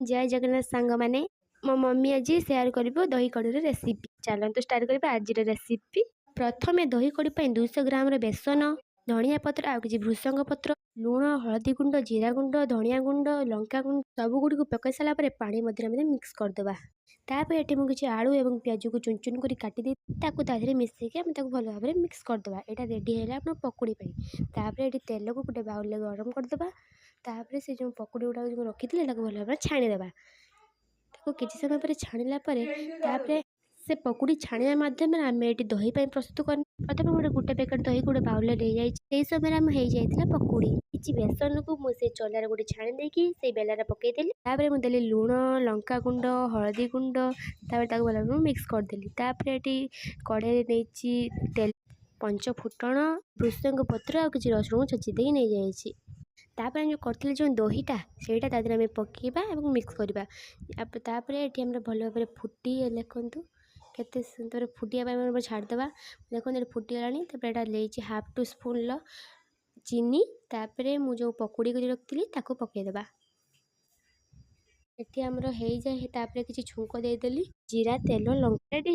जय जगन्नाथ सांग माने मो मम्मी आज सेयार करिवो दही कड़ीर रेसिपी। चलतु स्टार्ट करबा आज रेसिपी। प्रथमे दही कड़ी 200 ग्राम बेसन, धनिया पत्र आ कि भृषंग पत्र, लुण, हलदी गुंड, जीरा गुंड, धनिया गुंड, लंका गुंड सब गुड़ी को पकई सारा पानी मिक्स करदे। तापर ये मुझे आलू और प्याज को चुन चुन कर काटी ताधे मिसेक भल भाव मिक्स करदे। यहाँ रेडी है आप पकुड़ी। तापर ये तेल को गोटे बाउल गरम करदे। तापर से जो पकुड़ी गुड़ा जो रखी भल भाव छाणीदे। किसी समय पर छाणिला से पकुड़ी छाणिया माध्यम आम ये दही प्रस्तुत कर। प्रथम गोटे पैकेट दही गोटे बाउल ले समय आम हो जाता पकुड़ी। किसी बेसन को मुझे चलार गोटे छाणी देकी से बेलार पकईदेली। तापर मुझे लुण, लंका गुंड, हलदी गुंड भल भाव मिक्स करदेली। तापर ये कड़ाई नहीं तेल, पंच फुटण, भृषंग पत्र और किसी रसुण छेची दे नहीं जाइए। तापर जो करते जो दहीटा से पकईबा और मिक्स करवा। तापर ये भल भाव फुटी देखु केते सुंदर फुटिया छाड़देवा। देखो ये फुटीगला। तापर यहाँ हाफ टू स्पून चीनी। तापर मुझे पकुड़ी को रखी पकईदेवा। ये आमर हो जाए। तापर किसी छुंक देदेली जीरा तेल लंका रेडी।